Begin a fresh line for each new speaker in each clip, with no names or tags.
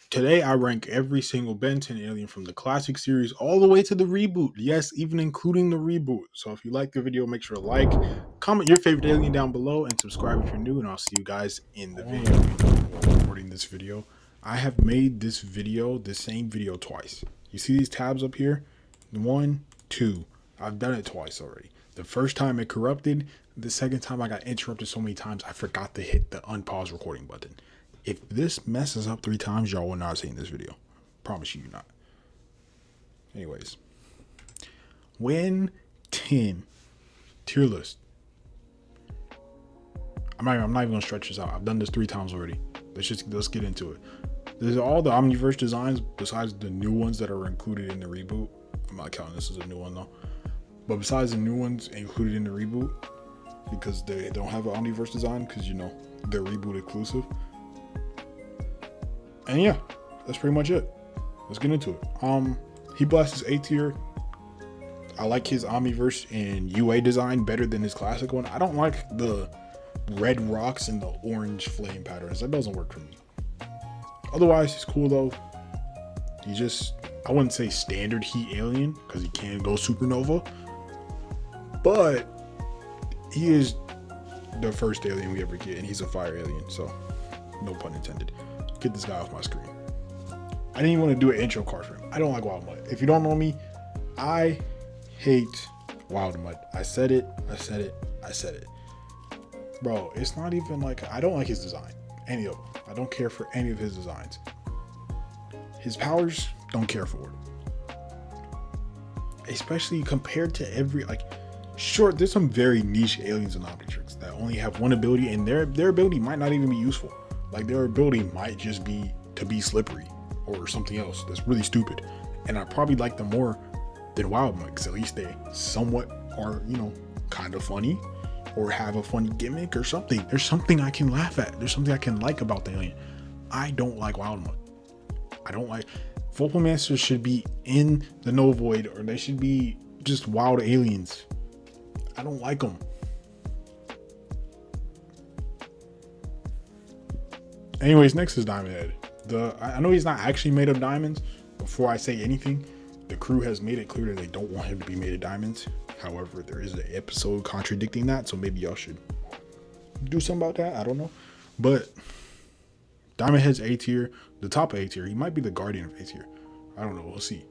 Today, I rank every single Ben 10 alien from the classic series all the way to the reboot. Yes, even including the reboot. So if you like the video, make sure to like, comment your favorite alien down below, and subscribe if you're new. And I'll see you guys in the video. While recording this video, I have made this video, the same video, twice. You see these tabs up here? One, two. I've done it twice already. The first time it corrupted. The second time I got interrupted so many times I forgot to hit the unpause recording button. If this messes up 3 times, y'all will not see in this video. Promise you not. Anyways. When 10 tier list. I'm not even gonna stretch this out. I've done this 3 times already. Let's get into it. There's all the Omniverse designs besides the new ones that are included in the reboot. I'm not counting this as a new one though. But besides the new ones included in the reboot, because they don't have an Omniverse design, because you know they're reboot exclusive. And yeah, that's pretty much it. Let's get into it. He Blast is A tier. I like his Omniverse and UA design better than his classic one. I don't like the red rocks and the orange flame patterns. That doesn't work for me. Otherwise, he's cool though. He just, I wouldn't say standard heat alien because he can go supernova, but he is the first alien we ever get, and he's a fire alien, so no pun intended. Get this guy off my screen. I didn't even want to do an intro card for him. I don't like Wild Mud. If you don't know me, I hate Wild Mud. I said it. Bro, it's not even like, I don't like his design. Any of them. I don't care for any of his designs. His powers, don't care for it. Especially compared to every, like, sure, there's some very niche aliens in Omnitrix that only have one ability, and their ability might not even be useful. Like, their ability might just be to be slippery or something else that's really stupid. And I probably like them more than Wild Mud, because at least they somewhat are, you know, kind of funny or have a funny gimmick or something. There's something I can laugh at. There's something I can like about the alien. I don't like Wild Mud. I don't like... Vocal Masters should be in the No Void, or they should be just wild aliens. I don't like them. Anyways, next is Diamond Head. I know he's not actually made of diamonds. Before I say anything, the crew has made it clear that they don't want him to be made of diamonds. However, there is an episode contradicting that, so maybe y'all should do something about that. I don't know. But Diamond Head's A tier, the top of A tier. He might be the guardian of A tier. I don't know. We'll see.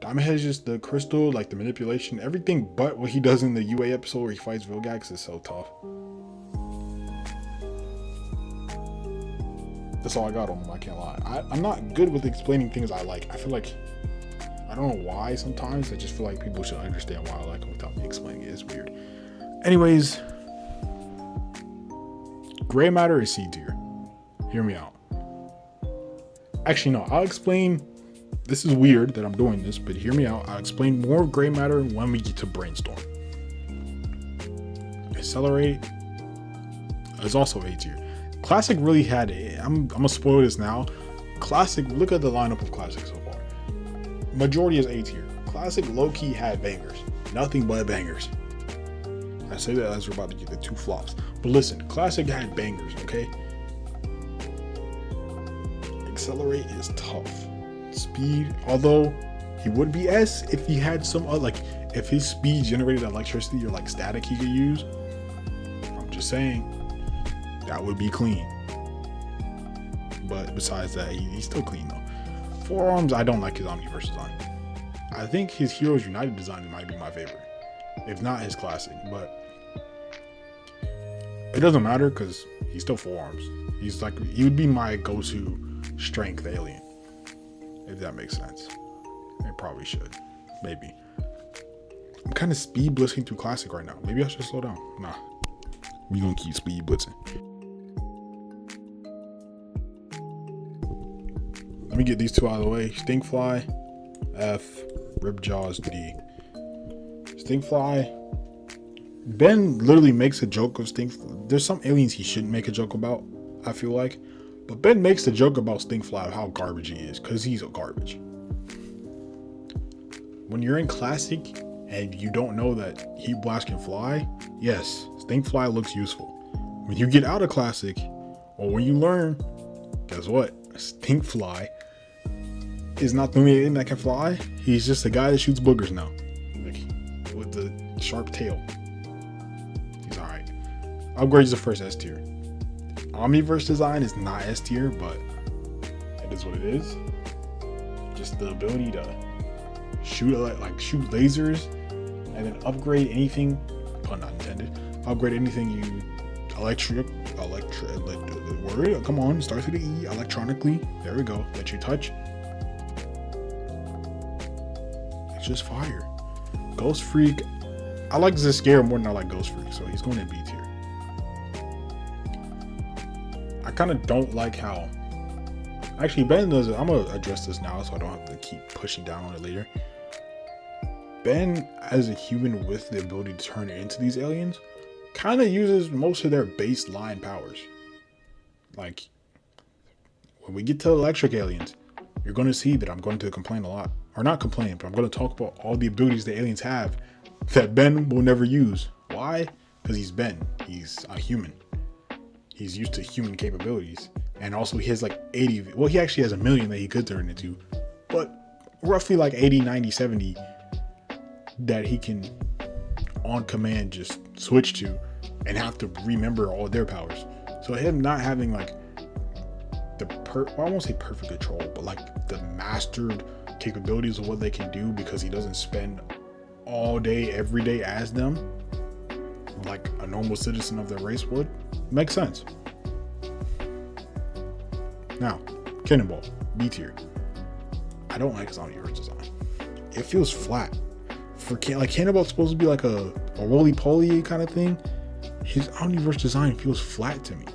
Diamond Head is just the crystal, like the manipulation, everything but what he does in the UA episode where he fights Vilgax is so tough. That's all I got on him, I can't lie. I'm not good with explaining things I like. I feel like, I don't know why sometimes. I just feel like people should understand why I like him without me explaining it. It's weird. Anyways, Gray Matter is C tier. Hear me out. Actually, no, I'll explain. This is weird that I'm doing this, but hear me out. I'll explain more of Gray Matter when we get to Brainstorm. Accelerate is also A tier. Classic really had it. I'm gonna spoil this now. Classic, look at the lineup of Classic so far. Majority is A tier. Classic low-key had bangers. Nothing but bangers. I say that as we're about to get the 2 flops. But listen, Classic had bangers, okay? Accelerate is tough. Speed, although he would be S if he had some like if his speed generated electricity or like static he could use. I'm just saying. That would be clean. But besides that, he's still clean though. Forearms, I don't like his Omniverse design. I think his Heroes United design might be my favorite, if not his classic, but it doesn't matter because he's still forearms. He's like, he would be my go-to strength alien, if that makes sense. It probably should, maybe. I'm kind of speed blitzing through classic right now. Maybe I should slow down. Nah, we gonna keep speed blitzing. Let me get these 2 out of the way. Stinkfly, F, Ripjaws, D. Stinkfly. Ben literally makes a joke of Stinkfly. There's some aliens he shouldn't make a joke about, I feel like. But Ben makes the joke about Stinkfly of how garbage he is, because he's a garbage. When you're in Classic and you don't know that Heat Blast can fly, yes, Stinkfly looks useful. When you get out of Classic, or when you learn, guess what? Stinkfly is not the only alien that can fly. He's just a guy that shoots boogers now, like, with the sharp tail. He's alright. Upgrade is the first S tier. Omniverse design is not S tier, but it is what it is. Just the ability to shoot lasers, and then upgrade anything. Pun not intended. Upgrade anything you word. Come on, starts with the E. Electronically. There we go. Let you touch. It's just fire. Ghost Freak. I like Zscaler more than I like Ghost Freak, so he's going in B tier. I kind of don't like how. Actually, Ben does it. I'm gonna address this now, so I don't have to keep pushing down on it later. Ben, as a human with the ability to turn into these aliens, kind of uses most of their baseline powers. Like, when we get to electric aliens, you're going to see that I'm going to complain a lot. Or not complain, but I'm going to talk about all the abilities the aliens have that Ben will never use. Why? Because he's Ben. He's a human. He's used to human capabilities. And also he has like 80, well, he actually has 1 million that he could turn into. But roughly like 80, 90, 70 that he can on command just switch to and have to remember all their powers. So him not having like the I won't say perfect control, but like the mastered capabilities of what they can do, because he doesn't spend all day every day as them like a normal citizen of their race would, makes sense. Now, Cannonball, B tier. I don't like his Omniverse design. It feels flat. For like Cannonball's supposed to be like a roly-poly kind of thing. His Omniverse design feels flat to me.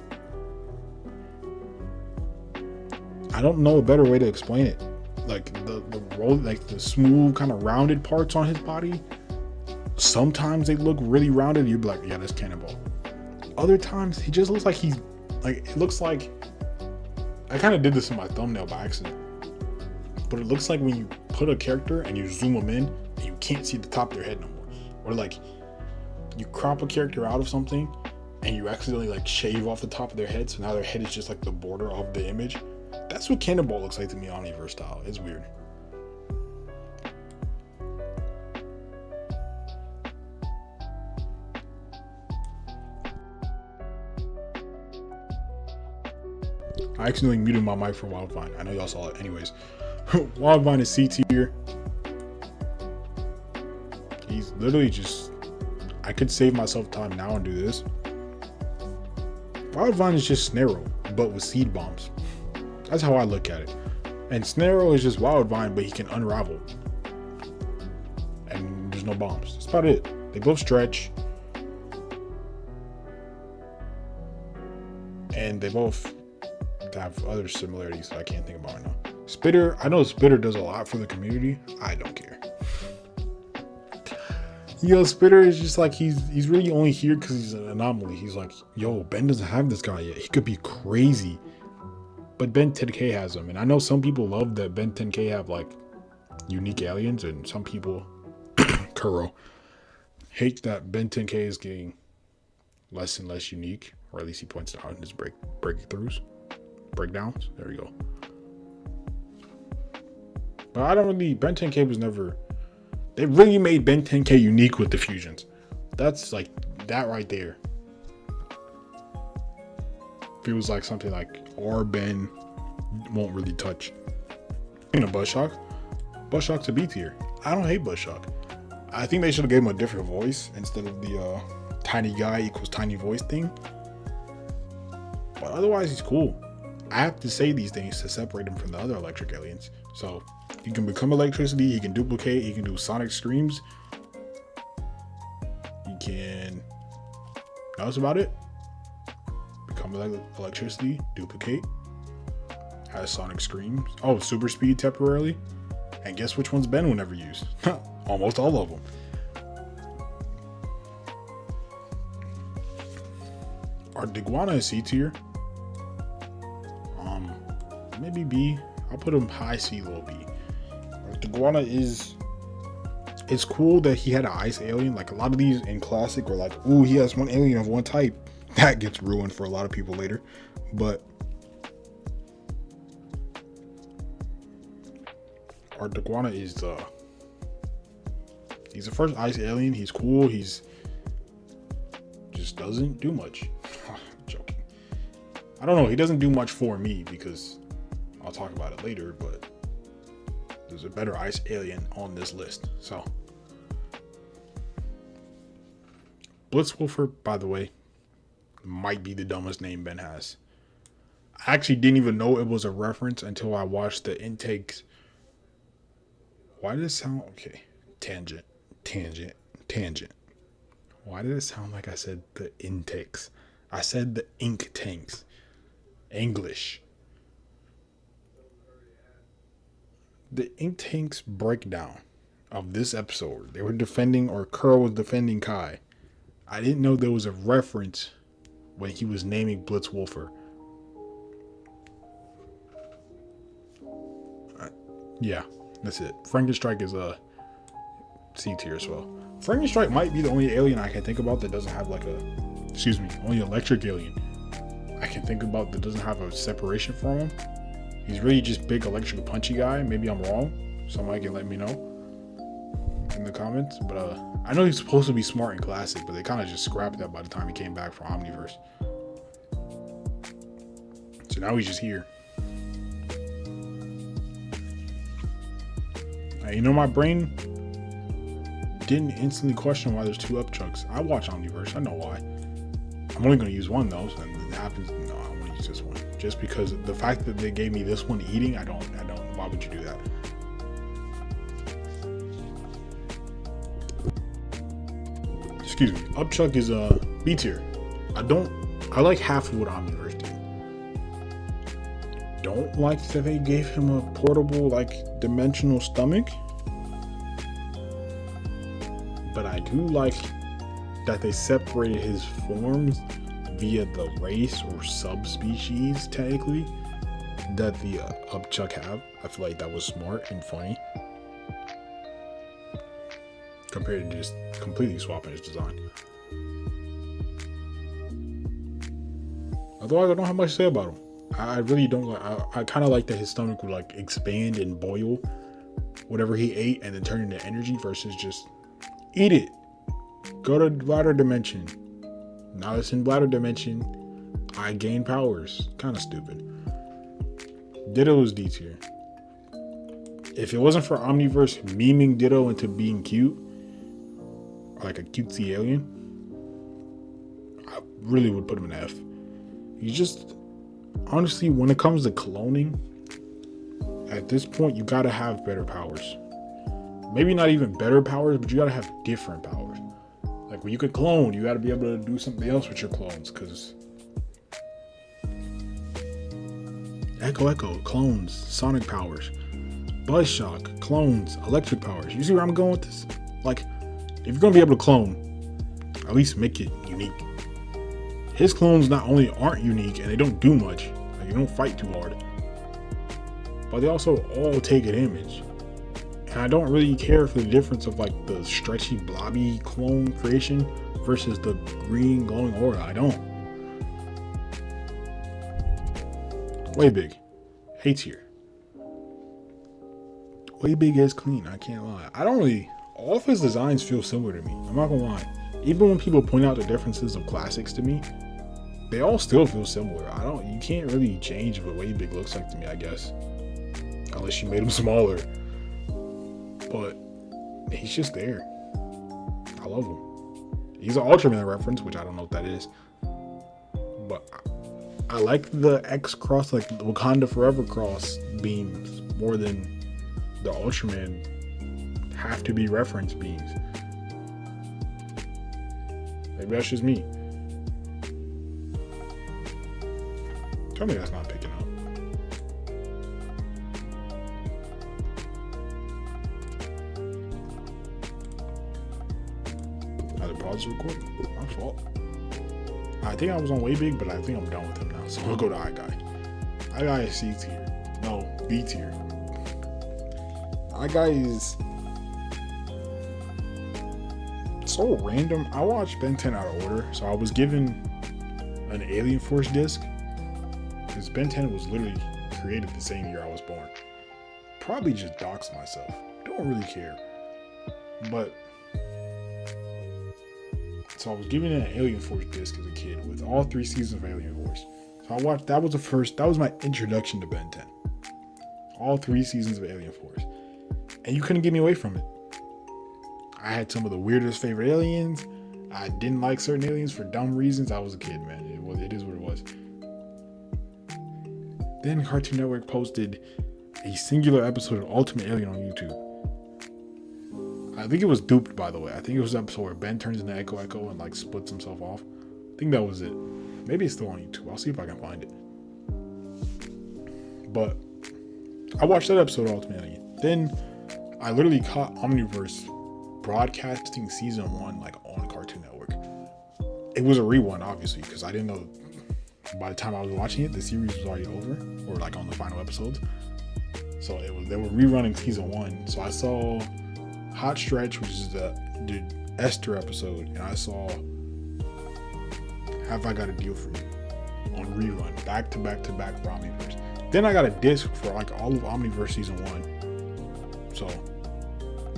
I don't know a better way to explain it. Like the roll, like the smooth kind of rounded parts on his body, sometimes they look really rounded. You'd be like, yeah, that's Cannonball. Other times he just looks like he's like, it looks like, I kind of did this in my thumbnail by accident, but it looks like when you put a character and you zoom them in and you can't see the top of their head no more. Or like you crop a character out of something and you accidentally like shave off the top of their head, so now their head is just like the border of the image. That's what Cannonball looks like to me, Omniverse style. It's weird. I accidentally muted my mic for Wildvine. I know y'all saw it. Anyways, Wildvine is C tier. He's literally just, I could save myself time now and do this. Wildvine is just Snarrow, but with seed bombs. That's how I look at it. And Snarrow is just Wildvine, but he can unravel. And there's no bombs. That's about it. They both stretch. And they both have other similarities that I can't think about right now. Spitter, I know Spitter does a lot for the community. I don't care. Yo, Spitter is just like, he's really only here because he's an anomaly. He's like, yo, Ben doesn't have this guy yet. He could be crazy. But Ben 10K has him. And I know some people love that Ben 10K have like unique aliens, and some people, Kuro, hate that Ben 10K is getting less and less unique, or at least he points it out in his breakdowns. There we go. But I don't really, Ben 10K was never, they really made Ben 10K unique with the fusions. That's like, that right there feels like something like or Ben won't really touch. You know, Buzzshock. Buzzshock's a B tier. I don't hate Buzzshock. I think they should have gave him a different voice instead of the tiny guy equals tiny voice thing. But otherwise, he's cool. I have to say these things to separate him from the other electric aliens. So he can become electricity, he can duplicate, he can do sonic screams. He can, that's about it. Become electricity, duplicate, has sonic screams. Oh, super speed temporarily. And guess which ones Ben will never use? Almost all of them. Our Diguana is C tier. Maybe B. I'll put him high C, low B. Our Diguana is, it's cool that he had an ice alien. Like a lot of these in classic were like, ooh, he has one alien of one type. That gets ruined for a lot of people later. But Arteguana is he's the first ice alien. He's cool. He's just doesn't do much. I'm joking. I don't know. He doesn't do much for me because I'll talk about it later, but there's a better ice alien on this list. So Blitzwolfer, by the way, might be the dumbest name Ben has. I actually didn't even know it was a reference until I watched the intakes. Why did it sound okay? Tangent. Why did it sound like I said the intakes? I said the ink tanks. English. The ink tanks breakdown of this episode. They were defending, or Curl was defending Kai. I didn't know there was a reference when he was naming Blitzwolfer. Yeah, that's it. Frankenstrike is a C tier as well. Frankenstrike might be the only alien I can think about that doesn't have like only electric alien I can think about that doesn't have a separation from him. He's really just big electric punchy guy. Maybe I'm wrong. Somebody can let me know in the comments. But I know he's supposed to be smart and classic, but they kind of just scrapped that by the time he came back from Omniverse. So now he's just here. You know, my brain didn't instantly question why there's 2 Upchucks. I watch Omniverse. I know why. I'm only going to use one though, so it happens. No, I want to use this one just because the fact that they gave me this one eating. I don't. Why would you do that? Excuse me. Upchuck is a B tier. I like half of what Omniverse did. Don't like that they gave him a portable, like, dimensional stomach. But I do like that they separated his forms via the race or subspecies, technically, that the Upchuck have. I feel like that was smart and funny compared to just completely swapping his design. Otherwise, I don't have much to say about him. I really don't like. I kind of like that his stomach would like expand and boil whatever he ate and then turn into energy versus just eat it. Go to bladder dimension. Now it's in bladder dimension. I gain powers. Kind of stupid. Ditto is D tier. If it wasn't for Omniverse memeing Ditto into being cute, like a cutesy alien, I really would put him in F. He's just, honestly, when it comes to cloning, at this point, you gotta have better powers. Maybe not even better powers, but you gotta have different powers. Like when you could clone, you gotta be able to do something else with your clones, because Echo, clones, sonic powers, buzz shock, clones, electric powers. You see where I'm going with this? Like, if you're gonna be able to clone, at least make it unique. His clones not only aren't unique and they don't do much, like they don't fight too hard, but they also all take a damage. And I don't really care for the difference of like the stretchy blobby clone creation versus the green glowing aura. I don't. Way big. A tier. Way big is clean. I can't lie. I don't really. All of his designs feel similar to me. I'm not gonna lie. Even when people point out the differences of classics to me, they all still feel similar. You can't really change what Way Big looks like to me, I guess. Unless you made him smaller. But he's just there. I love him. He's an Ultraman reference, which I don't know what that is. But I like the X cross, like the Wakanda Forever cross beams more than the Ultraman have to be reference beams. Maybe that's just me. Tell me that's not picking up. I had to pause the recording. My fault. I think I was on Way Big, but I think I'm done with him now. So we'll go to Eye Guy. Eye Guy is C tier. No, B tier. Eye Guy is so random. I watched Ben 10 out of order, so I was given an Alien Force disc because Ben 10 was literally created the same year I was born. probably just dox myself. Don't really care. But so I was given an Alien Force disc as a kid with all 3 seasons of Alien Force. So I watched. That was my introduction to Ben 10. All 3 seasons of Alien Force, and you couldn't get me away from it. I had some of the weirdest favorite aliens. I didn't like certain aliens for dumb reasons. I was a kid, man. It is what it was. Then Cartoon Network posted a singular episode of Ultimate Alien on YouTube. I think it was duped, by the way. I think it was an episode where Ben turns into Echo Echo and like splits himself off. I think that was it. Maybe it's still on YouTube. I'll see if I can find it. But I watched that episode of Ultimate Alien. Then I literally caught Omniverse broadcasting season 1 like on Cartoon Network. It was a rerun, obviously, because I didn't know by the time I was watching it, the series was already over, or like on the final episodes. So they were rerunning season 1. So I saw Hot Stretch, which is the Esther episode, and I saw Have I Got a Deal for You on rerun, back to back to back for Omniverse. Then I got a disc for like all of Omniverse season 1. So,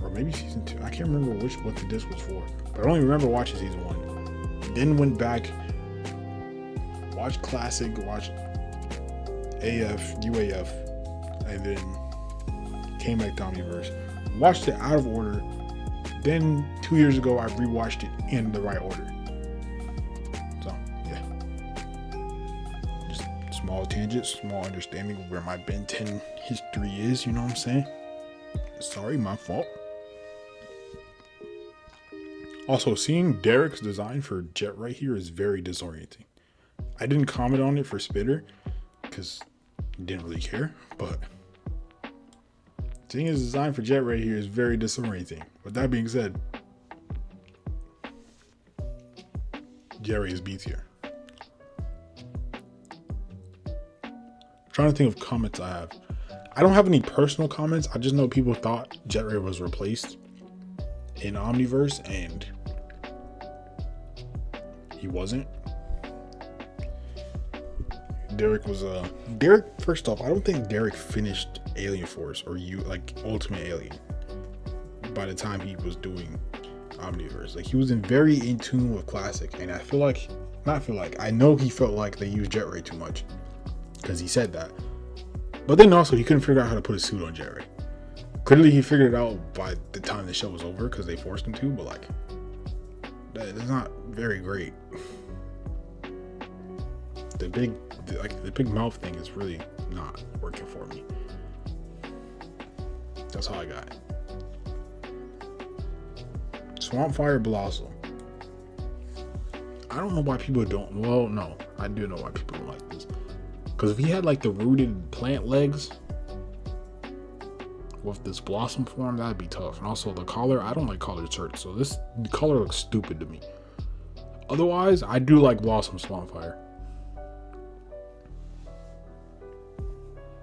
or maybe season 2. I can't remember what the disc was for, but I only remember watching season 1. Then went back, watched Classic, watched AF, UAF, and then came back to Omniverse. Watched it out of order. Then 2 years ago, I rewatched it in the right order. So, yeah. Just small tangent, small understanding of where my Ben 10 history is, you know what I'm saying? Sorry, my fault. Also, seeing Derek's design for Jet right here is very disorienting. I didn't comment on it for Spitter because I didn't really care, but seeing his design for Jet right here is very disorienting. With that being said, Jerry is B tier. Trying to think of comments I have. I don't have any personal comments. I just know people thought Jet Ray was replaced in Omniverse, and he wasn't. Derek was Derek. First off, I don't think Derek finished Alien Force or Ultimate Alien by the time he was doing Omniverse. Like, he was very in tune with Classic, and I know he felt like they used Jet Ray too much because he said that. But then also he couldn't figure out how to put a suit on Jet Ray. Clearly he figured it out by the time the show was over because they forced him to, but like, that's not very great. The big mouth thing is really not working for me. That's all I got. Swampfire Blossom. I don't know why people don't. Well, no, I do know why people don't like this. Because if he had like the rooted plant legs with this blossom form, that'd be tough. And also the collar, I don't like collared shirts, so this color looks stupid to me. Otherwise, I do like Blossom Swampfire.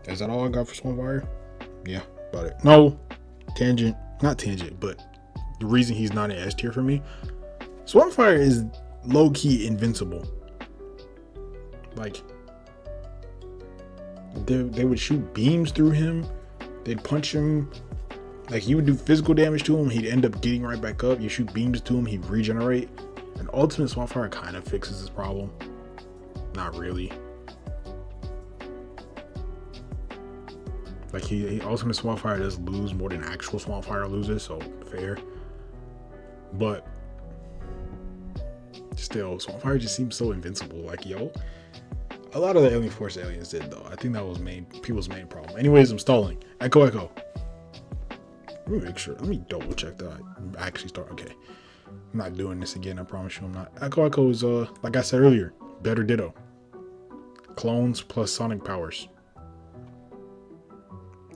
Is that all I got for Swampfire? Yeah, about it. No, not tangent, but the reason he's not an S tier for me, Swampfire is low-key invincible. Like, they would shoot beams through him, they'd punch him, like you would do physical damage to him, he'd end up getting right back up. You shoot beams to him, he'd regenerate. And Ultimate Swampfire kind of fixes this problem. Not really. Like, he Ultimate Swampfire does lose more than actual Swampfire loses, so fair. But still, Swampfire just seems so invincible. Like, yo, a lot of the Alien Force aliens did, though. I think that was people's main problem. Anyways, I'm stalling. Echo. Let me make sure. Let me double check that I actually start. Okay. I'm not doing this again. I promise you I'm not. Echo is, like I said earlier, better Ditto. Clones plus sonic powers.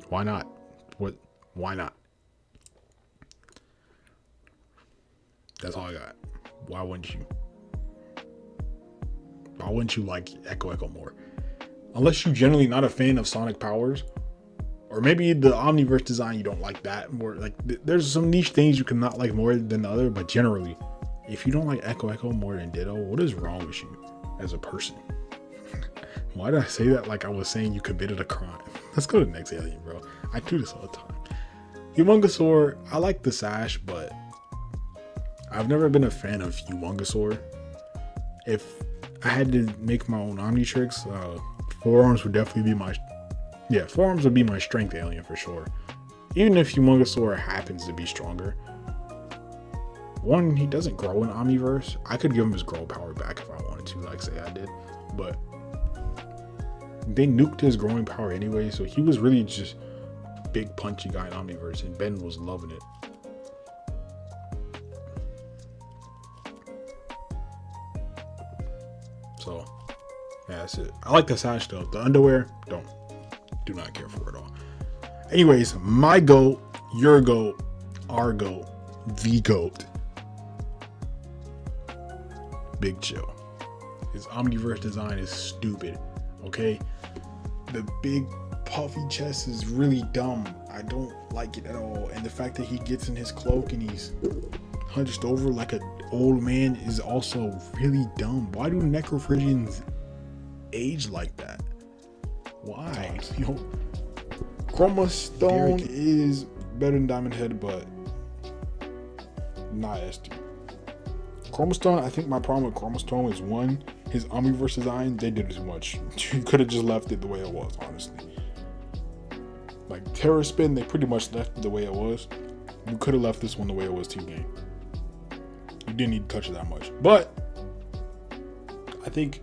Why not? Why not? That's all I got. Why wouldn't you? Why wouldn't you like Echo more? Unless you're generally not a fan of sonic powers. Or maybe the Omniverse design, you don't like that more. Like, there's some niche things you cannot like more than the other, but generally, if you don't like Echo more than Ditto, what is wrong with you as a person? Why did I say that like I was saying you committed a crime? Let's go to the next alien, bro. I do this all the time. Humongousaur, I like the sash, but I've never been a fan of Humongousaur. If I had to make my own Omnitrix, forearms would definitely be forearms would be my strength alien for sure. Even if Humongousaur happens to be stronger. One, he doesn't grow in Omniverse. I could give him his grow power back if I wanted to, like say I did. But they nuked his growing power anyway, so he was really just big punchy guy in Omniverse, and Ben was loving it. So yeah, that's it. I like the sash though. The underwear, do not care for it at all. Anyways, my goat, your goat, our goat, the goat, Big Chill. His Omniverse design is stupid. Okay, the big puffy chest is really dumb. I don't like it at all. And the fact that he gets in his cloak and he's hunched over like an old man is also really dumb. Why do Necrophrygians age like that? Why? You know, Chroma Stone is better than Diamond Head, but not S tier. Chroma Stone, I think my problem with Chroma Stone is one, his Omniverse design, they did too much. You could have just left it the way it was, honestly. Like Terra Spin, they pretty much left it the way it was. You could have left this one the way it was too, game. You didn't need to touch it that much. But I think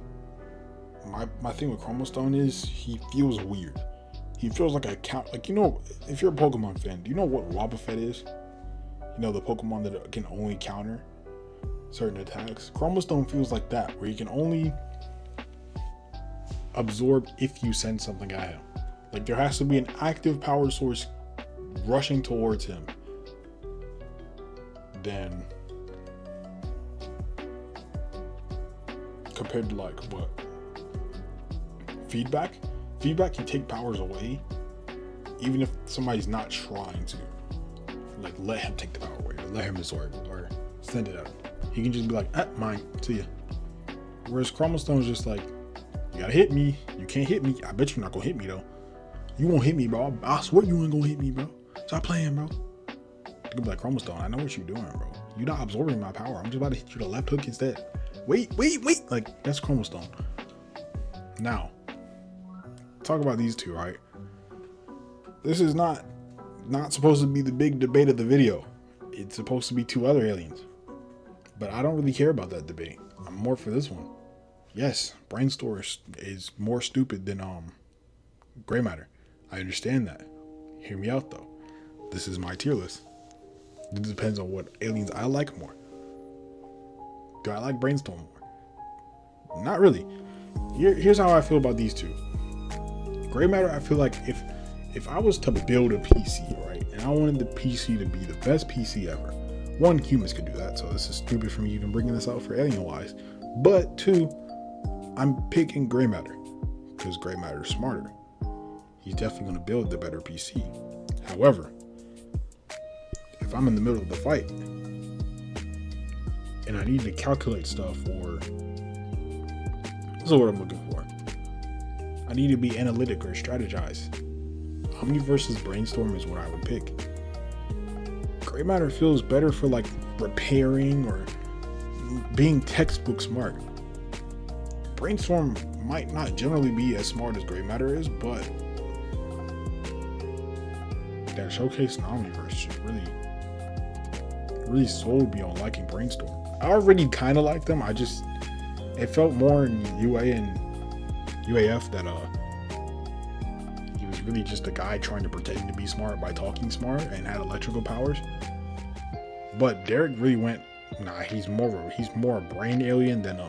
my thing with Chroma Stone is he feels weird. He feels like a count. Like, you know, if you're a Pokemon fan, do you know what Wobbuffet is? You know, the Pokemon that can only counter certain attacks. Chroma Stone feels like that, where you can only absorb if you send something at him. Like there has to be an active power source rushing towards him. Then compared to like what? Feedback can take powers away even if somebody's not trying to. Like let him take the power away, or let him absorb it, or send it out. He can just be like, mine, see ya. Whereas Chroma Stone is just like, you gotta hit me. You can't hit me. I bet you're not gonna hit me though. You won't hit me, bro. I swear you ain't gonna hit me, bro. Stop playing, bro. You can be like, Chroma Stone, I know what you're doing, bro. You're not absorbing my power. I'm just about to hit you the left hook instead. Wait. Like, that's Chroma Stone. Now, talk about these two, right? This is not supposed to be the big debate of the video. It's supposed to be two other aliens. But I don't really care about that debate. I'm more for this one. Yes, Brainstorm is more stupid than Gray Matter. I understand that. Hear me out though. This is my tier list. It depends on what aliens I like more. Do I like Brainstorm more? Not really. Here's how I feel about these two. Gray Matter, I feel like if I was to build a PC, right, and I wanted the PC to be the best PC ever, one, humans could do that, so this is stupid for me even bringing this out for alien wise. But two, I'm picking Gray Matter because Gray Matter is smarter. He's definitely going to build the better PC. However, if I'm in the middle of the fight and I need to calculate stuff, or this is what I'm looking for, I need to be analytic or strategize. Omniverse's Brainstorm is what I would pick. Gray Matter feels better for like repairing or being textbook smart. Brainstorm might not generally be as smart as Gray Matter is, but that showcase in Omniverse just really sold me on liking Brainstorm. I already kind of liked them. It felt more in UA and UAF that he was really just a guy trying to pretend to be smart by talking smart and had electrical powers. But Derek really went, he's more a brain alien than a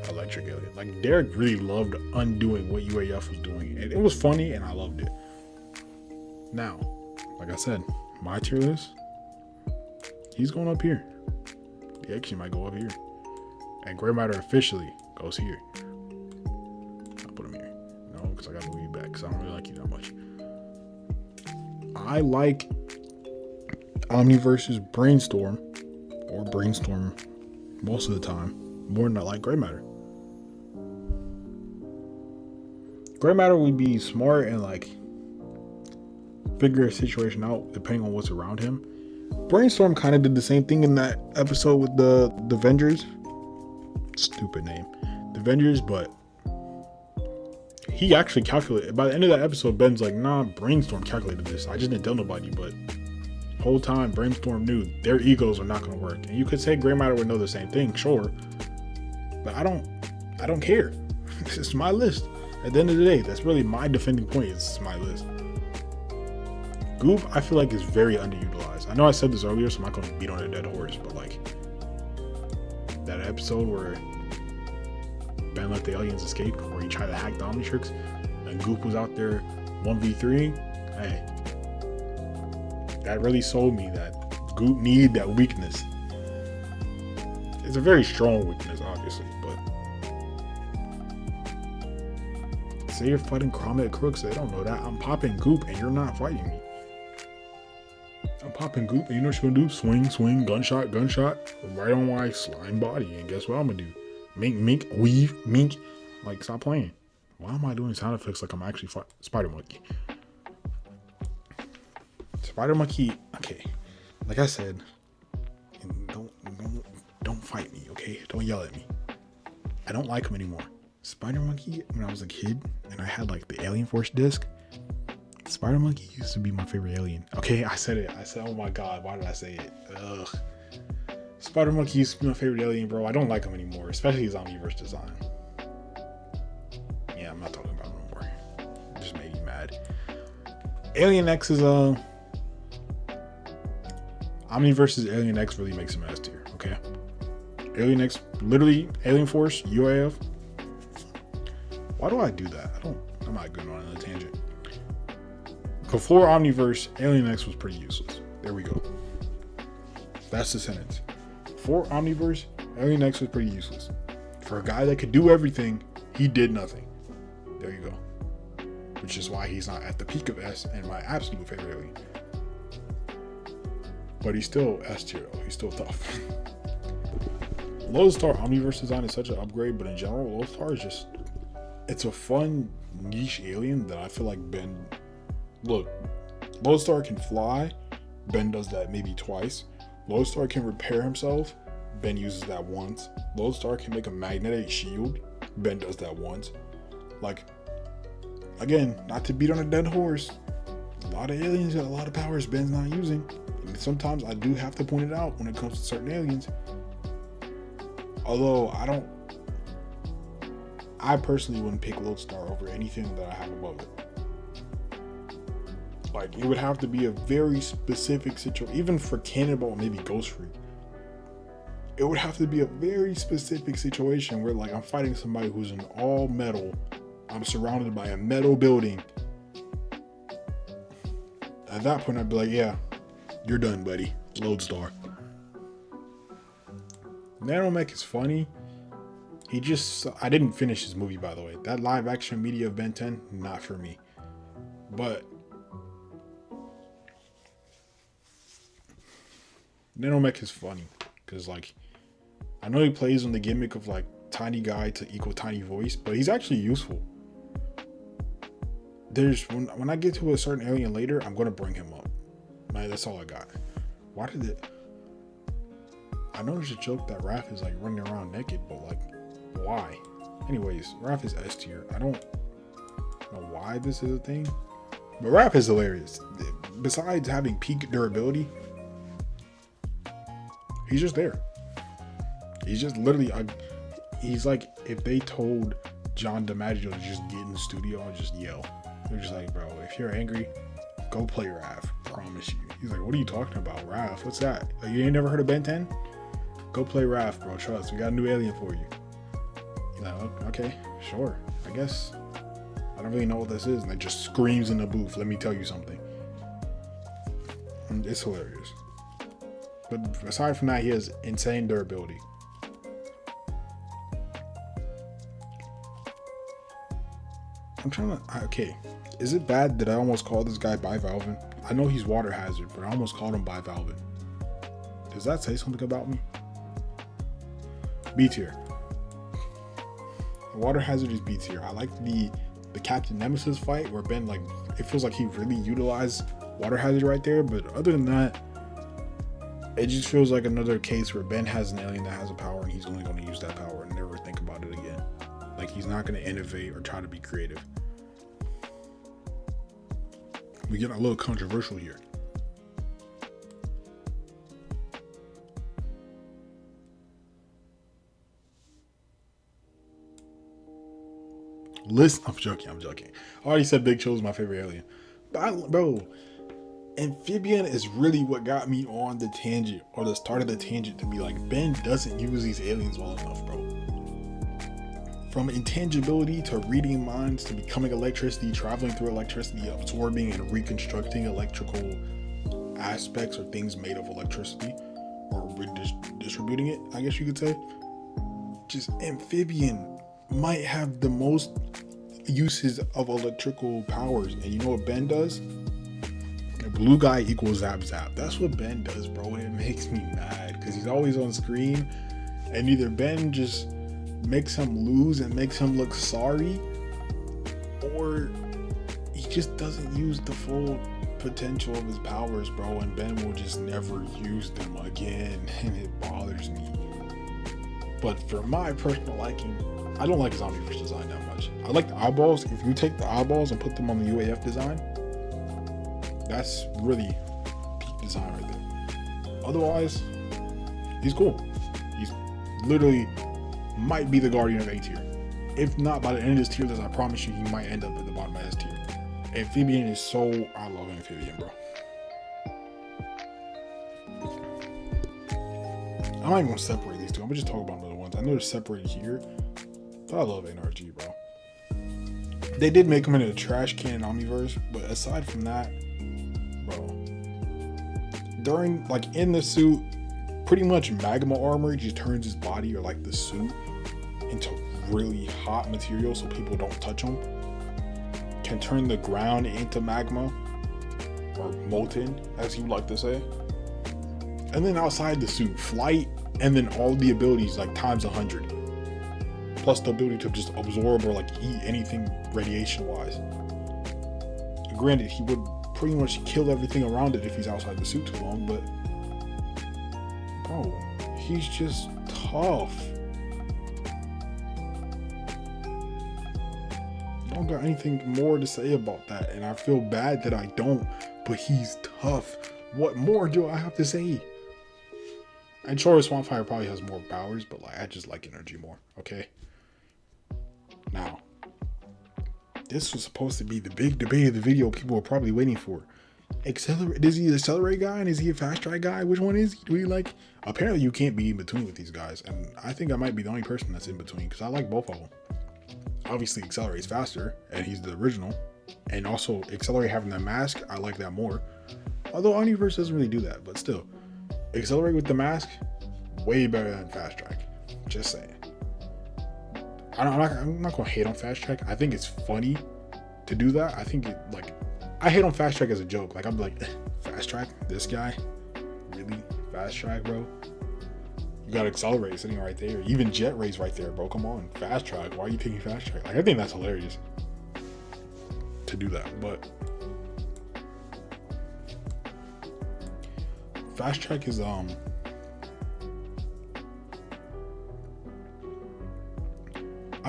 electric alien. Like Derek really loved undoing what UAF was doing. It was funny and I loved it. Now, like I said, my tier list, he's going up here. He actually might go up here. And Gray Matter officially goes here. I'll put him here. No, because I got to move you back because I don't really like you that much. I like Omniverse's Brainstorm, or Brainstorm most of the time, more than I like Gray Matter. Gray matter would be smart and like figure a situation out depending on what's around him. Brainstorm kind of did the same thing in that episode with the Avengers. Stupid name, the Avengers, but he actually calculated. By the end of that episode, Ben's like, nah, Brainstorm calculated this. I just didn't tell nobody, but whole time Brainstorm knew their egos are not going to work. And you could say Gray matter would know the same thing, sure, but I don't care. It's my list. At the end of the day, that's really my defending point. It's my list. Goop, I feel like is very underutilized. I know I said this earlier, so I'm not going to beat on a dead horse, but like that episode where Ben let the aliens escape, where he tried to hack the Omnitrix, and Goop was out there 1v3. Hey, that really sold me that Goop need that weakness. It's a very strong weakness, obviously, but say you're fighting Comet Crooks, they don't know that. I'm popping Goop and you're not fighting me. I'm popping Goop and you know what you're gonna do? Swing, swing, gunshot, gunshot, right on my slime body. And guess what I'm gonna do? Mink, mink, weave, mink. Like, stop playing. Why am I doing sound effects like I'm actually Spider Monkey? Spider Monkey, okay. Like I said, don't fight me, okay? Don't yell at me. I don't like him anymore. Spider Monkey, when I was a kid and I had like the Alien Force disc, Spider Monkey used to be my favorite alien. Okay, I said it. I said, oh my god, why did I say it? Ugh. Spider Monkey used to be my favorite alien, bro. I don't like him anymore, especially his Omniverse design. Yeah, I'm not talking about him anymore. It just made me mad. Alien X is Omniverse's Alien X really makes him S tier, okay? Alien X, literally Alien Force, UAF. Why do I do that? I'm not good on a tangent. Before Omniverse, Alien X was pretty useless. There we go. That's the sentence. Before Omniverse, Alien X was pretty useless. For a guy that could do everything, he did nothing. There you go. Which is why he's not at the peak of S and my absolute favorite alien. But he's still S tier though. He's still tough. Lodestar Omniverse design is such an upgrade, but in general, Lodestar is just, it's a fun niche alien that I feel like Ben, look, Lodestar can fly. Ben does that maybe twice. Lodestar can repair himself. Ben uses that once. Lodestar can make a magnetic shield. Ben does that once. Like, again, not to beat on a dead horse, a lot of aliens got a lot of powers Ben's not using. And sometimes I do have to point it out when it comes to certain aliens. Although I personally wouldn't pick Lodestar over anything that I have above it. Like, it would have to be a very specific situation, even for Cannonball, maybe Ghost Freak. It would have to be a very specific situation where, like, I'm fighting somebody who's in all metal. I'm surrounded by a metal building. At that point, I'd be like, yeah, you're done, buddy. Lodestar. Nanomech is funny. I didn't finish his movie, by the way. That live action media of Ben 10, not for me. But Nanomech is funny because, like, I know he plays on the gimmick of like tiny guy to equal tiny voice, but he's actually useful. When I get to a certain alien later, I'm gonna bring him up. Man, that's all I got. Why did it? I know there's a joke that Raph is like running around naked, but like, why? Anyways, Raph is S tier. I don't know why this is a thing, but Raph is hilarious. Besides having peak durability, he's just there. He's just literally, he's like, if they told John DiMaggio to just get in the studio and just yell, they're just like, bro, if you're angry, go play Raph. Promise you. He's like, what are you talking about, Raph? What's that? Like, you ain't never heard of Ben 10? Go play Raph, bro. Trust. We got a new alien for you. He's like, okay, sure. I guess. I don't really know what this is. And it just screams in the booth. Let me tell you something. And it's hilarious. But aside from that, he has insane durability. I'm trying to, okay. Is it bad that I almost called this guy Bivalvin? I know he's water hazard, but I almost called him Bivalvin. Does that say something about me? B tier. Water hazard is B tier. I like the the Captain Nemesis fight where Ben, like, it feels like he really utilized Water Hazard right there. But other than that, it just feels like another case where Ben has an alien that has a power and he's only going to use that power and never think about it again. Like, he's not going to innovate or try to be creative. We get a little controversial here. Listen, I'm joking. I already said Big Chill is my favorite alien. But bro, Amphibian is really what got me on the tangent, or the start of the tangent, to be like, Ben doesn't use these aliens well enough, bro. From intangibility to reading minds to becoming electricity, traveling through electricity, absorbing and reconstructing electrical aspects or things made of electricity, or distributing it, I guess you could say. Just Amphibian might have the most uses of electrical powers. And you know what Ben does? Blue guy equals zap zap. That's what Ben does, bro. And it makes me mad because he's always on screen, and either Ben just makes him lose and makes him look sorry, or he just doesn't use the full potential of his powers, bro, and Ben will just never use them again, and it bothers me. But for my personal liking, I don't like his Omniverse design that much. I like the eyeballs. If you take the eyeballs and put them on the UAF design, that's really peak design right there. Otherwise, he's cool. He's literally might be the guardian of A tier. If not, by the end of this tier list, I promise you he might end up at the bottom of S tier. Amphibian is so, I love Amphibian, bro. I'm not even gonna separate these two. I'm gonna just talk about another ones. I know they're separated here, but I love NRG, bro. They did make him into a trash can in Omniverse, but aside from that, bro, during, like, in the suit, pretty much magma armor just turns his body, or like the suit, into really hot material so people don't touch him. Can turn the ground into magma, or molten, as you like to say. And then outside the suit, flight, and then all the abilities like times 100. Plus the ability to just absorb or like eat anything radiation wise. Granted, he would pretty much kill everything around it if he's outside the suit too long, but bro, he's just tough. I don't got anything more to say about that, and I feel bad that I don't, but he's tough. What more do I have to say? And sure, Swampfire probably has more powers, but like, I just like energy more, okay? Now, this was supposed to be the big debate of the video people were probably waiting for. Accelerate? Is he an accelerate guy and is he a fast track guy? Which one is he? Do we like? Apparently, you can't be in between with these guys, and I think I might be the only person that's in between because I like both of them. Obviously, accelerate's faster, and he's the original, and also accelerate having the mask, I like that more. Although Omniverse doesn't really do that, but still, accelerate with the mask, way better than fast track. Just saying. I'm not gonna hate on fast track. I think it's funny to do that. I think it, like, I hate on fast track as a joke. Like, I'm like, fast track, this guy, really fast track, bro. You got accelerate sitting right there. Even jet rays right there, bro. Come on, fast track. Why are you picking fast track? Like, I think that's hilarious to do that, but fast track is I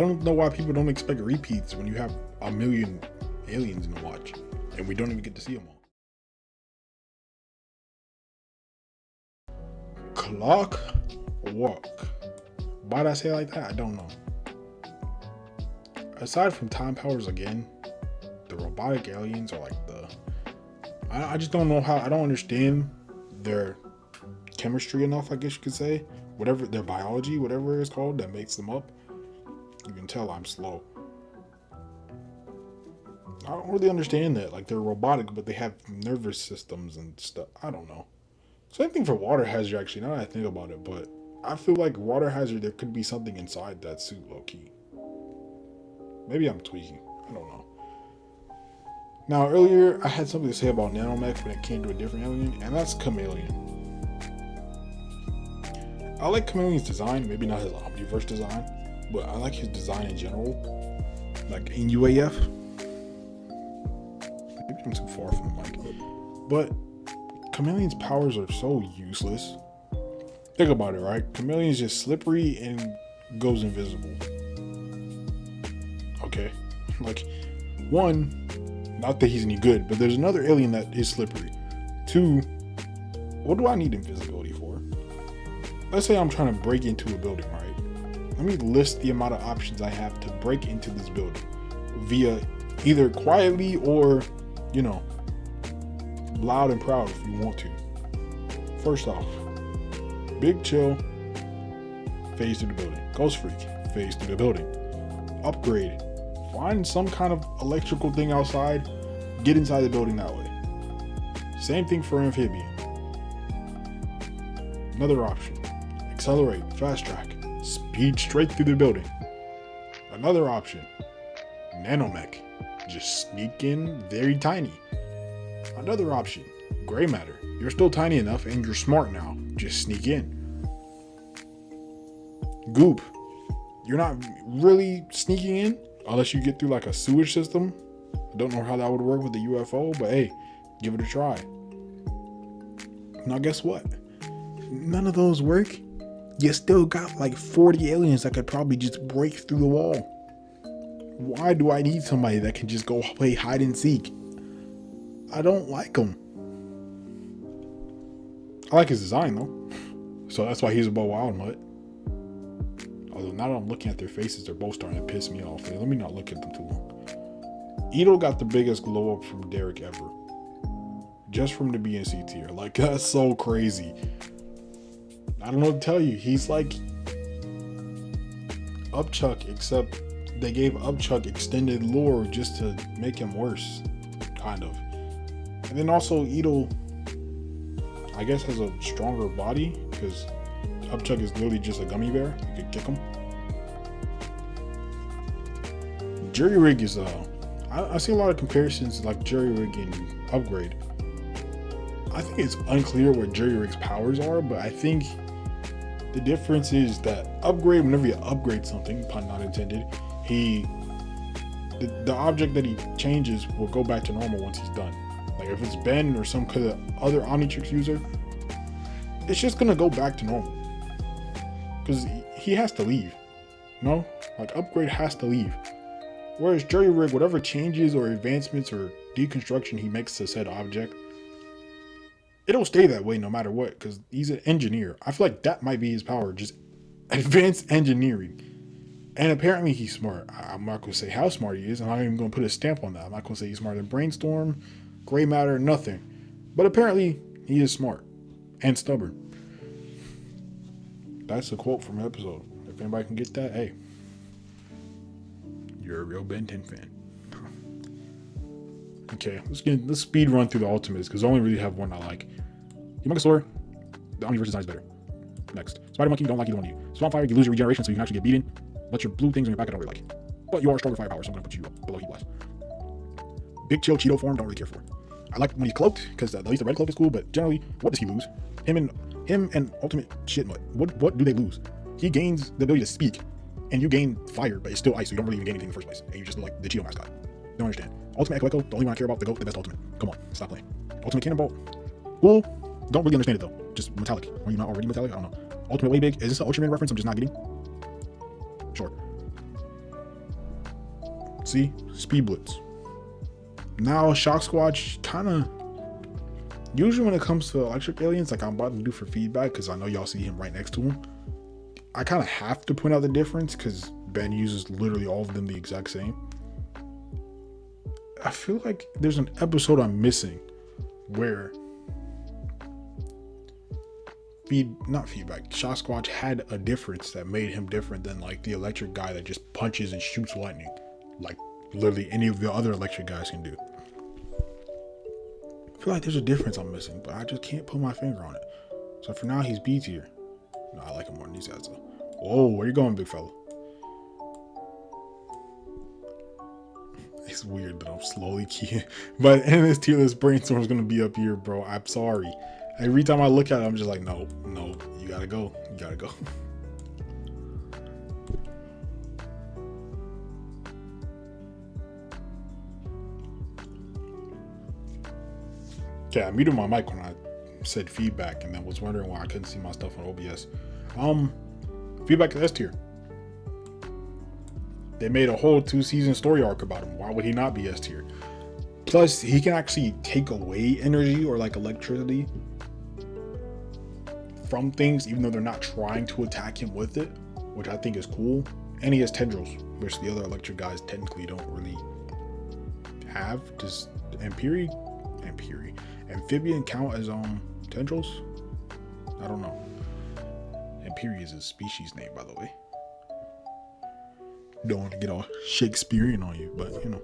don't know why people don't expect repeats when you have a million aliens in the watch and we don't even get to see them all. Clock walk. Why did I say it like that? I don't know. Aside from time powers again, the robotic aliens are like the, I just don't know how, I don't understand their chemistry enough, I guess you could say. Whatever, their biology, whatever it's called, that makes them up. You can tell I'm slow. I don't really understand that. Like, they're robotic, but they have nervous systems and stuff. I don't know. Same thing for Water Hazard, actually, now that I think about it. But I feel like Water Hazard, there could be something inside that suit, low-key. Maybe I'm tweaking. I don't know. Now, earlier, I had something to say about Nanomech when it came to a different alien, and that's Chameleon. I like Chameleon's design, maybe not his Omniverse design, but I like his design in general. like in UAF. Maybe I'm too far from the mic. But Chameleon's powers are so useless. Think about it, right? Chameleon's just slippery and goes invisible. Okay? Like, one, not that he's any good, but there's another alien that is slippery. Two, what do I need invisibility for? Let's say I'm trying to break into a building, right? Let me list the amount of options I have to break into this building via either quietly or, you know, loud and proud if you want to. First off, Big Chill, phase through the building. Ghost Freak, phase through the building. Upgrade, find some kind of electrical thing outside, get inside the building that way. Same thing for Amphibian. Another option, accelerate, fast track, speed straight through the building. Another option, nanomech, just sneak in very tiny. Another option, gray matter, you're still tiny enough and you're smart now, just sneak in. Goop, you're not really sneaking in unless you get through like a sewage system. I don't know how that would work with the UFO, but hey, give it a try. Now guess what? None of those work. You still got like 40 aliens that could probably just break through the wall. Why do I need somebody that can just go play hide and seek? I don't like him. I like his design though. So that's why he's above Wild Mutt. Although now that I'm looking at their faces, they're both starting to piss me off. Let me not look at them too long. Ito got the biggest glow up from Derek ever. Just from the BNC tier. Like, that's so crazy. I don't know what to tell you. He's like Upchuck, except they gave Upchuck extended lore just to make him worse. Kind of. And then also Ito, I guess, has a stronger body because Upchuck is literally just a gummy bear. You could kick him. Jerry Rig is I see a lot of comparisons like Jerry Rig and Upgrade. I think it's unclear what Jerry Rig's powers are, but I think the difference is that Upgrade, whenever you upgrade something, pun not intended, the object that he changes will go back to normal once he's done. Like if it's Ben or some kind of other Omnitrix user, it's just gonna go back to normal. Because he has to leave. No? Like Upgrade has to leave. Whereas Jerry Rig, whatever changes or advancements or deconstruction he makes to said object, it'll stay that way no matter what, because he's an engineer. I feel like that might be his power, just advanced engineering. And apparently he's smart. I'm not going to say how smart he is. I'm not even going to put a stamp on that. I'm not going to say he's smarter than Brainstorm, Gray Matter, nothing. But apparently he is smart and stubborn. That's a quote from the episode. If anybody can get that, hey, you're a real Ben 10 fan. Okay, let's speed run through the ultimates because I only really have one I like. Humongousaur, the Omniverse design is better. Next, Spider Monkey, don't like either one of you. Swamp Fire, you lose your regeneration so you can actually get beaten. But your blue things on your back I don't really like. But you are stronger firepower, so I'm gonna put you up below Heat Blast. Big Chill Cheeto form, don't really care for. I like when he's cloaked because at least the red cloak is cool. But generally, what does he lose? Him and Ultimate Shit Mutt. What do they lose? He gains the ability to speak, and you gain fire, but it's still ice, so you don't really even gain anything in the first place. And you just look like the Cheeto mascot. Don't understand. Ultimate Echo, the only one I care about, the GOAT, the best ultimate. Come on, stop playing. Ultimate Cannonball, cool. Don't really understand it though. Just metallic. Are you not already metallic? I don't know. Ultimate Way Big. Is this an Ultraman reference I'm just not getting? Sure. See? Speed Blitz. Now Shock Squatch kinda. Usually when it comes to electric aliens, like I'm about to do for feedback, because I know y'all see him right next to him, I kind of have to point out the difference because Ben uses literally all of them the exact same. I feel like there's an episode I'm missing where Shock Squatch had a difference that made him different than like the electric guy that just punches and shoots lightning like literally any of the other electric guys can do. I feel like there's a difference I'm missing, but I just can't put my finger on it. So for now, he's B tier. No, I like him more than these guys though. Whoa, where you going, big fella? It's weird that I'm slowly keying, but in this tier list, Brainstorm's gonna be up here, bro. I'm sorry. Every time I look at it, I'm just like, no, you gotta go. Okay, I muted my mic when I said feedback and then was wondering why I couldn't see my stuff on OBS. Feedback is S tier. They made a whole 2-season story arc about him. Why would he not be S tier? Plus, he can actually take away energy or like electricity from things, even though they're not trying to attack him with it, which I think is cool. And he has tendrils, which the other electric guys technically don't really have. Does amphibian count as tendrils? I don't know. Amphibian is a species name, by the way. Don't want to get all Shakespearean on you, but you know.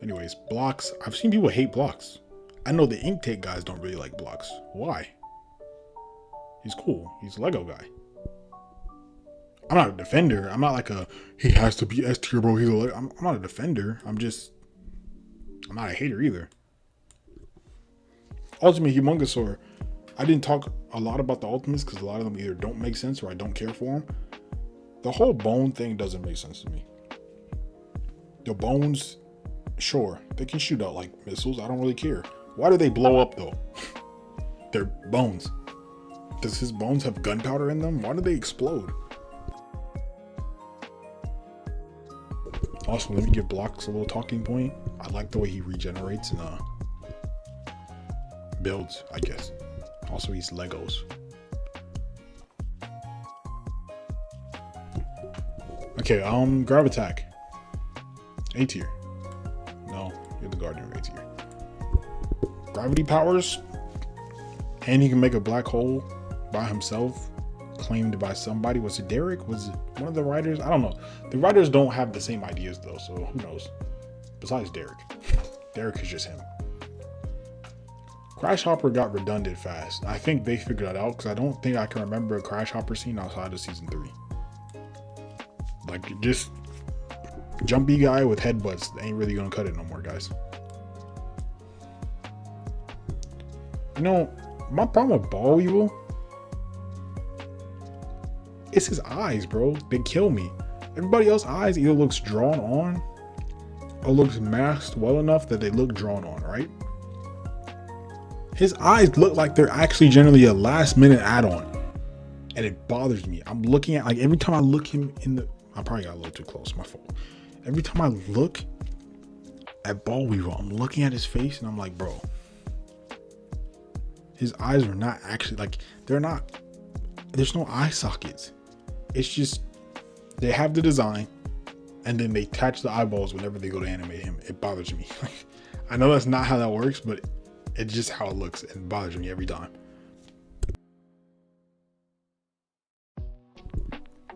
Anyways, blocks. I've seen people hate blocks. I know the ink take guys don't really like blocks. Why? He's cool. He's a Lego guy. I'm not a defender. I'm not like he has to be S tier, bro. I'm not a defender. I'm not a hater either. Ultimate Humongousaur. I didn't talk a lot about the ultimates because a lot of them either don't make sense or I don't care for them. The whole bone thing doesn't make sense to me. The bones, sure, they can shoot out like missiles. I don't really care. Why do they blow up though? They're bones. Does his bones have gunpowder in them? Why do they explode? Also, let me give Blocks a little talking point. I like the way he regenerates and builds, I guess. Also, he's Legos. Okay, Gravitak. A tier. No, you're the Guardian of A tier. Gravity powers. And he can make a black hole by himself. Claimed by somebody. Was it Derek? Was it one of the writers? I don't know. The writers don't have the same ideas though, so who knows? Besides Derek. Derek is just him. Crash Hopper got redundant fast. I think they figured that out because I don't think I can remember a Crash Hopper scene outside of season 3. Like, just jumpy guy with headbutts ain't really gonna cut it no more, guys. You know, my problem with Ball Weevil, it's his eyes, bro. They kill me. Everybody else's eyes either looks drawn on or looks masked well enough that they look drawn on, right? His eyes look like they're actually generally a last minute add-on. And it bothers me. I'm looking at, like, every time I look him in the, I probably got a little too close, my fault. Every time I look at Ball Weevil, I'm looking at his face and I'm like, bro, his eyes are not actually, like, they're not, there's no eye sockets. It's just, they have the design and then they attach the eyeballs whenever they go to animate him. It bothers me. I know that's not how that works, but it's just how it looks. It bothers me every time.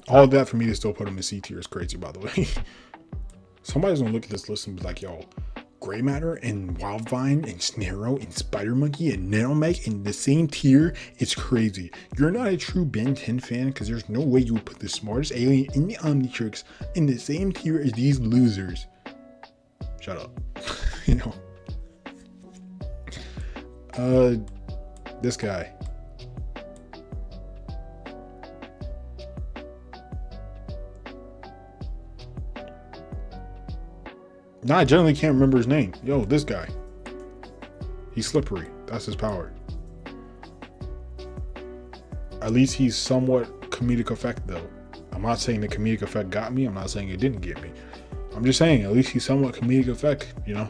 All of that for me to still put him in C tier is crazy, by the way. Somebody's gonna look at this list and be like, yo, Gray Matter and Wildvine and Snarrow and Spider Monkey and Nanomech in the same tier. It's crazy. You're not a true Ben 10 fan because there's no way you would put the smartest alien in the Omnitrix in the same tier as these losers. Shut up. You know. This guy. Nah, I generally can't remember his name. Yo, this guy. He's slippery. That's his power. At least he's somewhat comedic effect though. I'm not saying the comedic effect got me. I'm not saying it didn't get me. I'm just saying at least he's somewhat comedic effect, you know?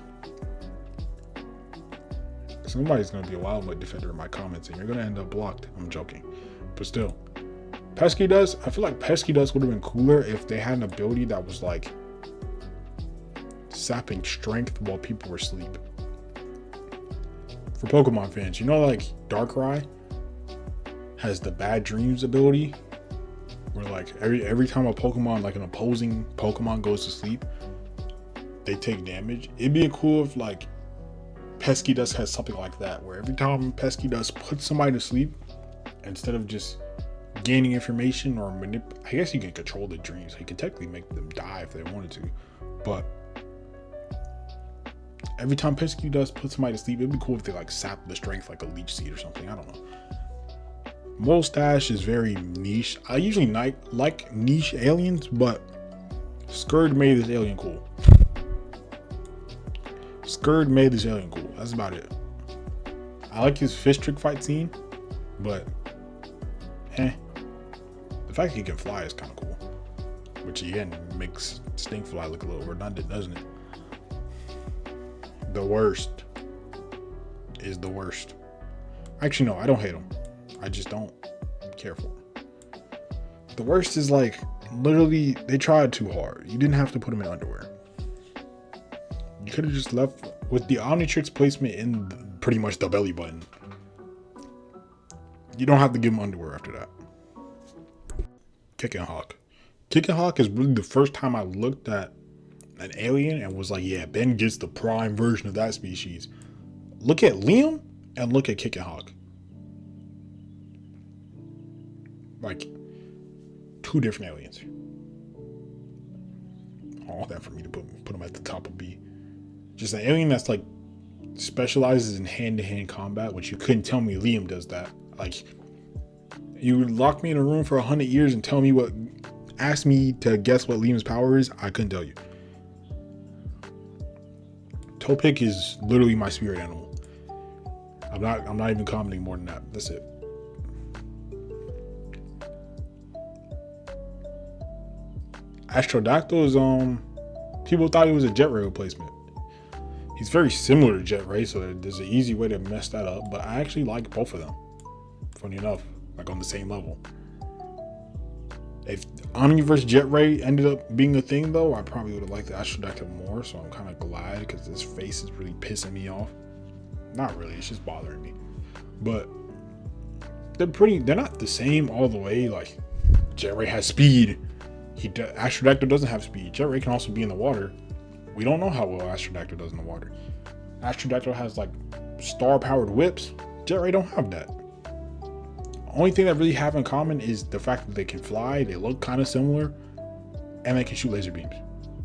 Somebody's going to be a Wildwood defender in my comments and you're going to end up blocked. I'm joking. But still. Pesky Dust. I feel like Pesky Dust would have been cooler if they had an ability that was like sapping strength while people were asleep. For Pokemon fans, you know, like Darkrai has the bad dreams ability where like every time a Pokemon, like an opposing Pokemon goes to sleep, they take damage. It'd be cool if like Pesky Dust has something like that where every time Pesky Dust puts somebody to sleep, instead of just gaining information or I guess you can control the dreams. You can technically make them die if they wanted to, but every time Pesky Dust puts somebody to sleep, it'd be cool if they like sap the strength like a leech seed or something. I don't know. Molstache is very niche. I usually like niche aliens, but Scourge made this alien cool. Scourge made this alien cool. That's about it. I like his fish trick fight scene, but the fact he can fly is kind of cool. Which again makes Stinkfly look a little redundant, doesn't it? The worst is the worst. Actually, no, I don't hate him. I just don't care for him. The worst is like literally they tried too hard. You didn't have to put him in underwear. You could have just left with the Omnitrix placement in pretty much the belly button. You don't have to give him underwear after that. Kicking Hawk. Kicking Hawk is really the first time I looked at an alien and was like, yeah, Ben gets the prime version of that species. Look at Liam and look at Kicking Hawk. Like, two different aliens. All that for me to put them at the top of B. Just an alien that's like specializes in hand-to-hand combat, which you couldn't tell me Liam does that. Like, you would lock me in a room for 100 years and tell me ask me to guess what Liam's power is. I couldn't tell you. Topic is literally my spirit animal. I'm not even commenting more than that. That's it. Astrodactyl is people thought he was a Jet Ray replacement. He's very similar to Jet Ray, so there's an easy way to mess that up, but I actually like both of them. Funny enough, like on the same level. If Omniverse Jet Ray ended up being a thing though, I probably would have liked the Astrodactyl more, so I'm kind of glad because his face is really pissing me off. Not really, it's just bothering me. But they're not the same all the way. Like, Jet Ray has speed. Astrodactyl doesn't have speed. Jet Ray can also be in the water. We don't know how well Astrodactyl does in the water. Astrodactyl has like star-powered whips. Jet Ray don't have that. Only thing that really have in common is the fact that they can fly, they look kind of similar, and they can shoot laser beams.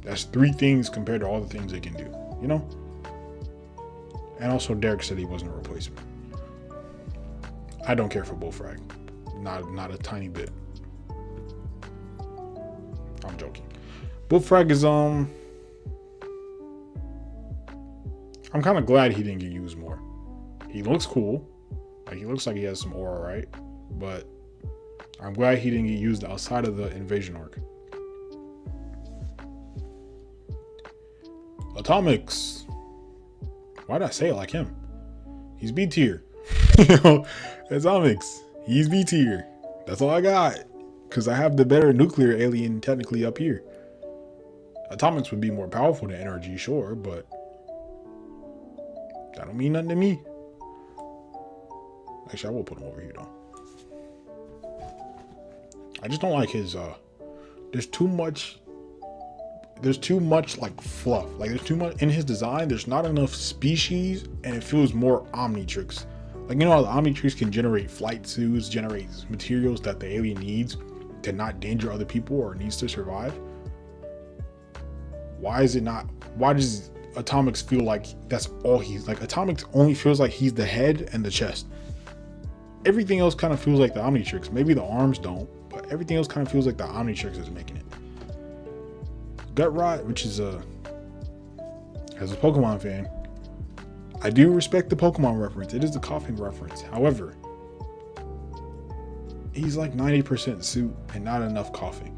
That's three things compared to all the things they can do, you know? And also Derek said he wasn't a replacement. I don't care for Bullfrag. Not a tiny bit. I'm joking. Bullfrag is I'm kind of glad he didn't get used more. He looks cool. Like, he looks like he has some aura, right? But I'm glad he didn't get used outside of the invasion arc. Atomics. Why did I say it like him? He's B tier. You know, Atomics. He's B tier. That's all I got. Because I have the better nuclear alien technically up here. Atomics would be more powerful than NRG, sure, but that don't mean nothing to me. Actually, I will put him over here though. I just don't like his there's too much like fluff. Like, there's too much in his design. There's not enough species, and it feels more Omnitrix. Like, you know how the Omnitrix can generate flight suits, generate materials that the alien needs to not danger other people or needs to survive? Why does Atomics feel like that's all he's like? Atomics only feels like he's the head and the chest. Everything else kind of feels like the Omnitrix. Maybe the arms don't, but everything else kind of feels like the Omnitrix is making it. Gut Rot, which is as a Pokemon fan, I do respect the Pokemon reference. It is the coughing reference. However, he's like 90% suit and not enough coughing.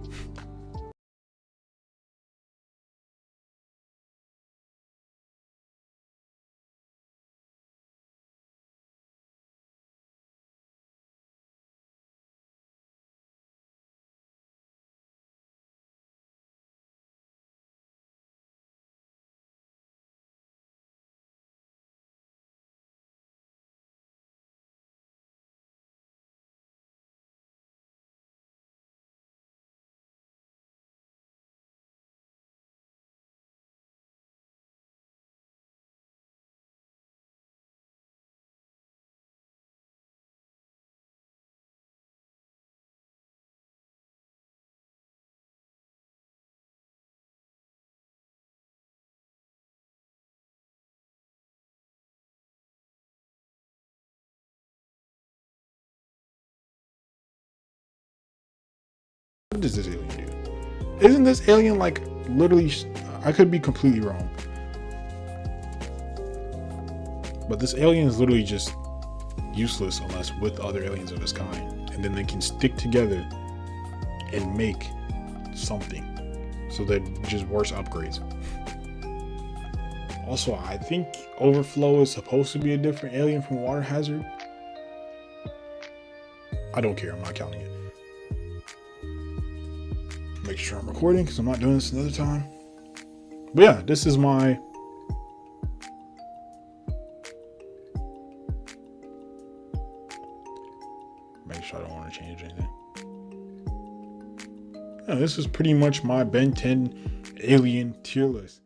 What does this alien do? Isn't this alien like literally, I could be completely wrong, but this alien is literally just useless unless with other aliens of its kind. And then they can stick together and make something. So they're just worse upgrades. Also, I think Overflow is supposed to be a different alien from Water Hazard. I don't care, I'm not counting it. Make sure I'm recording because I'm not doing this another time. But yeah, this is my make sure I don't want to change anything. Yeah, this is pretty much my Ben 10 alien tier list.